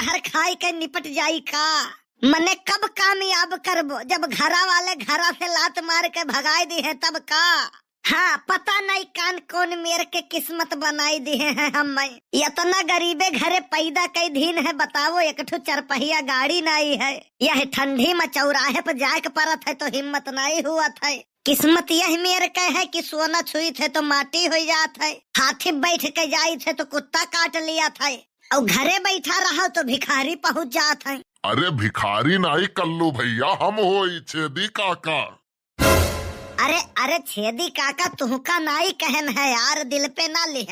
जहर खाई के निपट जाई का। मने कब कामयाब करबो जब घरा वाले घरा से लात मार के भगाई दी है तब का। हाँ पता नहीं कान कौन मेरे के किस्मत बनाई दी है। हम इतना गरीबे घरे पैदा कई दिन है बताओ, एक ठो चरपहिया गाड़ी नहीं है। यह ठंडी में चौराहे पर जाके परत है तो हिम्मत नहीं हुआ था। किस्मत यही मेरे के है कि सोना छुई थे तो माटी हो जात है, हाथी बैठ के जाई थे तो कुत्ता काट लिया था, और घरे बैठा रहा तो भिखारी पहुँच जात है। अरे भिखारी नहीं कल्लू भैया, हम हो छेदी काका। अरे अरे छेदी काका तुहका नाई कहन है यार, दिल पे ना ले।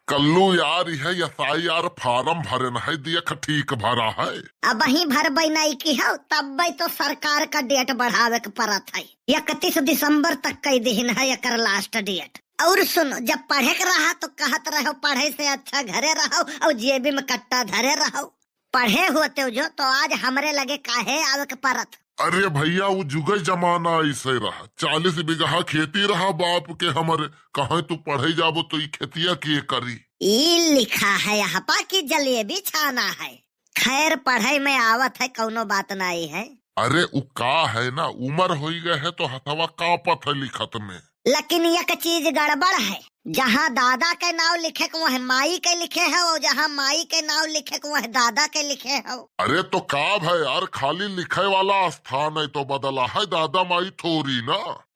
कल्लू यार है SIR फार्म भरन है, देख ठीक भरा है। अब ही भर नहीं की है तब तो सरकार का डेट बढ़ावे के पड़त है। 31 दिसंबर तक कई दिन है एक लास्ट डेट। और सुनो, जब पढ़े के रहा तो कहत रहो पढ़े से अच्छा घरे रहो और जेबी में कट्टा धरे रहो। पढ़े होते जो तो आज हमरे लगे काहे आवे के परत। अरे भैया वो जुगे जमाना ऐसे रहा, 40 बीघा खेती रहा बाप के हमरे, कहे तू पढ़े जाबो तो खेतिया किए करी। ई लिखा है यहाँ पा की जलेबी छाना है। खैर पढ़े में आवत है, कौनो बात नहीं है। अरे उ का है ना, उम्र हो गए है तो हथवा कापत है लिखत में। लेकिन एक चीज गड़बड़ है, जहाँ दादा के नाव लिखे को वह माई के लिखे है, और जहाँ माई के नाव लिखे को वह दादा के लिखे है। अरे तो काब है यार, खाली लिखे वाला स्थान है तो बदला है, दादा माई थोड़ी ना।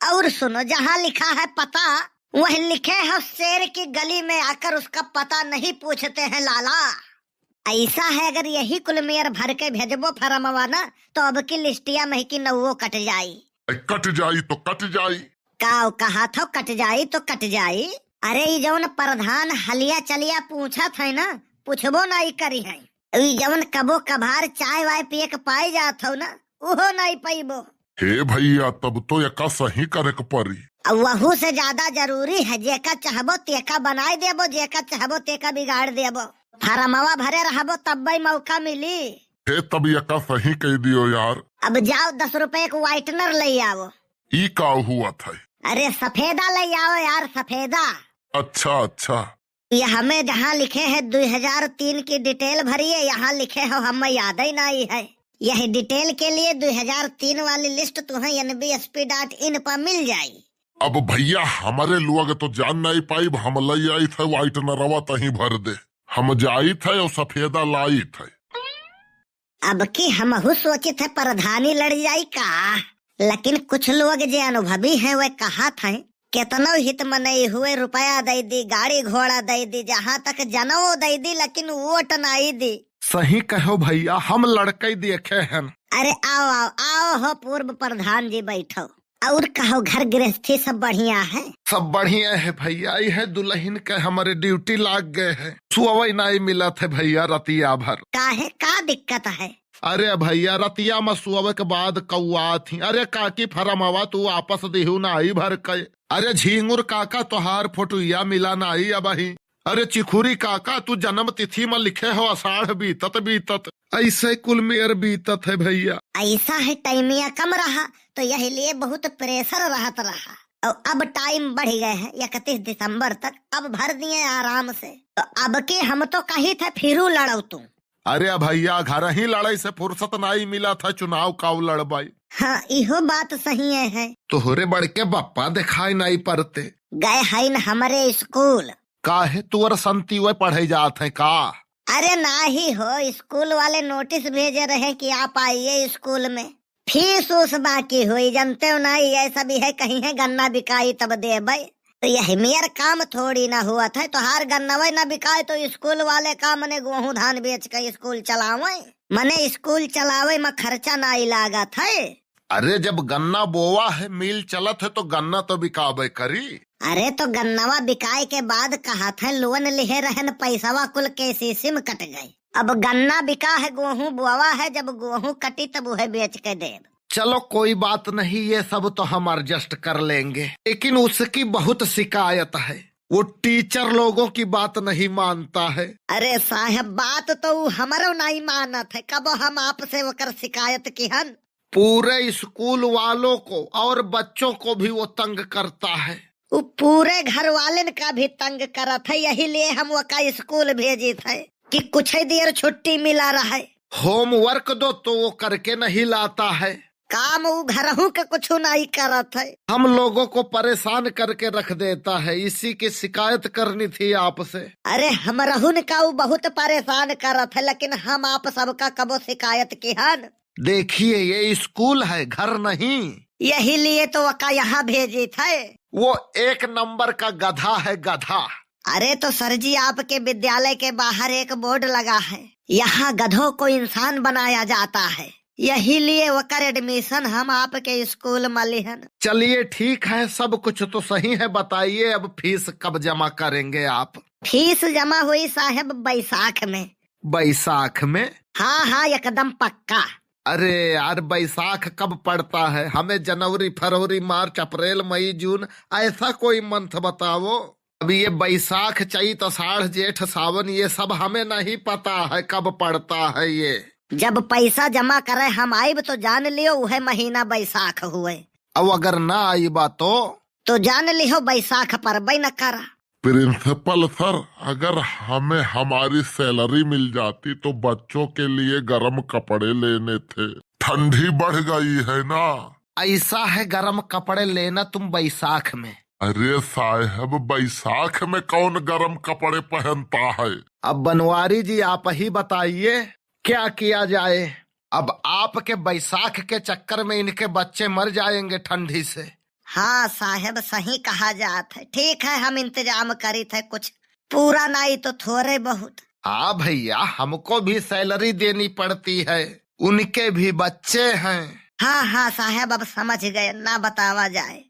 और सुनो, जहाँ लिखा है पता वह लिखे है शेर की गली में आकर उसका पता नहीं पूछते हैं लाला। ऐसा है अगर यही कुल मेयर भर के भेजबो फरमवा ना तो अब की लिस्टिया में की नवो कट जाई। कट जाई तो कट जाई, काव कहा था कट जाई तो कट जाई। अरे जौन प्रधान हलिया चलिया पूछा था ना, पूछबो नहीं करी है। जौन कबो कभार चाय वाय पिए के पाई जात हो ना, उहो नहीं पाइबो। हे भैया तब तो एका सही करे के पड़ी। अब वहू से ज्यादा जरूरी है, जेका चाहबो तेका बनाई देबो, जेका चाहबो तेका बिगाड़ देबो। फरमवा भरे रहबो तब भी मौका मिली। हे तब एका सही कह दियो यार। अब जाओ 10 रुपए का व्हाइटनर ले आओ। ई का हुआ था? अरे सफेदा ले आओ यार, सफेदा। अच्छा अच्छा। ये हमें जहाँ लिखे है 2003 की डिटेल भरिए, यहाँ लिखे हो हमें याद ही नहीं है। यह डिटेल के लिए 2003 वाली लिस्ट तुम्हें NBSP.in पर मिल जाये। अब भैया हमारे लोग तो जान नहीं पाई, हम लाई आई थे व्हाइटनरवा तही भर दे, हम जाई थे और सफेदा लाई थे। अब की हम सोचे थे प्रधानी लड़ जाई का, लेकिन कुछ लोग जो अनुभवी हैं वे कहा थे कितना हित मनई हुए, रुपया दे दी, गाड़ी घोड़ा दे दी, जहाँ तक जनवो दे दी, लेकिन वोट नहीं दी। सही कहो भैया, हम लड़के देखे हैं। अरे आओ आओ आओ हो पूर्व प्रधान जी बैठो, और कहो घर गृहस्थी सब बढ़िया है? सब बढ़िया है भैया, है दुल्हन के हमारे ड्यूटी लाग गए है, सुअवई नहीं मिला थे भैया रतिया भर। काहे का दिक्कत है? अरे भैया रतिया में सुअवे के बाद कौआ थी, अरे काकी फरमवा तू आपस दिहू नाई भर के। अरे झींगुर काका तोहार फोटुया मिला नाई अब ही। अरे चिखुरी काका तू जन्म तिथि में लिखे हो आषाढ़ बीतत बीतत, ऐसे कुल मेयर बीतत है भैया। ऐसा है टाइमिया कम रहा तो यही लिए बहुत प्रेशर रहत रहा, और अब टाइम बढ़ गए हैं 31 दिसंबर तक, अब भर दिए आराम से। तो अब के हम तो कही थे फिरू लड़ो तू। अरे भैया घर ही लड़ाई से फुर्सत नहीं मिला था, चुनाव काउ लड़बाई। हाँ इहो बात सही है। तोहरे बड़ के बप्पा दिखाई नहीं पड़ते। गए है न हमारे स्कूल। काहे तुअर संती वे पढ़े जात है का? अरे ना ही हो, स्कूल वाले नोटिस भेजे रहे कि आप आइए स्कूल में, फीस उस बाकी हुई, जानते हो ना ऐसा भी है, कहीं है गन्ना बिकाई तब दे भाई। तो यह मेरा काम थोड़ी ना हुआ था, तो हर गन्ना न बिकाए तो स्कूल वाले का मने गेहूं धान बेच के स्कूल चलावे, मने स्कूल चलावे में खर्चा नहीं लागत है। अरे जब गन्ना बोवा है, मिल चलत है तो गन्ना तो बिकाबे करी। अरे तो गन्नावा बिकाए के बाद कहा था लोन लिहे रहन, पैसावा कुल KCC में कट गए। अब गन्ना बिका है, गेहूं बोवा है, जब गेहूं कटी तब वह बेच के दे। चलो कोई बात नहीं, ये सब तो हम एडजस्ट कर लेंगे, लेकिन उसकी बहुत शिकायत है, वो टीचर लोगों की बात नहीं मानता है। अरे साहब बात तो हमारो नहीं मानत है, कब हम आपसे वकर शिकायत की हन। पूरे स्कूल वालों को और बच्चों को भी वो तंग करता है। वो पूरे घर वाले का भी तंग करत है, यही लिए हम वका स्कूल भेजी थे कि कुछ ही देर छुट्टी मिला रहा है। होमवर्क दो तो वो करके नहीं लाता है। काम वो घरहू के कुछ नहीं करत है। हम लोगों को परेशान करके रख देता है। इसी की शिकायत करनी थी आपसे। अरे हम रहुन का वो बहुत परेशान करत है, लेकिन हम आप सबका कबो शिकायत की हन। देखिए ये स्कूल है, घर नहीं। यही लिए तो वका यहाँ भेजी थे। वो एक नंबर का गधा है, गधा। अरे तो सर जी, आपके विद्यालय के बाहर एक बोर्ड लगा है, यहाँ गधों को इंसान बनाया जाता है। यही लिए वकर एडमिशन हम आपके स्कूल में लिहन। चलिए ठीक है, सब कुछ तो सही है। बताइए अब फीस कब जमा करेंगे आप? फीस जमा हुई साहब बैसाख में। बैसाख में? हाँ हाँ एकदम पक्का। अरे यार बैसाख कब पड़ता है? हमें जनवरी, फरवरी, मार्च, अप्रैल, मई, जून ऐसा कोई मंथ बताओ। अभी ये बैसाख, चैत, आषाढ़, जेठ, सावन ये सब हमें नहीं पता है कब पड़ता है ये। जब पैसा जमा करे हम आइब तो जान लियो वह महीना बैसाख हुए। अब अगर ना आईबा तो जान लियो बैसाख पर बै न करा। प्रिंसिपल सर, अगर हमें हमारी सैलरी मिल जाती तो बच्चों के लिए गर्म कपड़े लेने थे। ठंडी बढ़ गई है ना। ऐसा है गर्म कपड़े लेना तुम बैसाख में? अरे साहब, बैसाख में कौन गर्म कपड़े पहनता है? अब बनवारी जी आप ही बताइए क्या किया जाए। अब आपके बैसाख के चक्कर में इनके बच्चे मर जाएंगे ठंडी से। हाँ साहब सही कहा जात है। ठीक है हम इंतजाम करी थे, कुछ पूरा नहीं तो थोड़े बहुत। हाँ भैया, हमको भी सैलरी देनी पड़ती है, उनके भी बच्चे हैं। हाँ हाँ साहब अब समझ गए, ना बतावा जाए।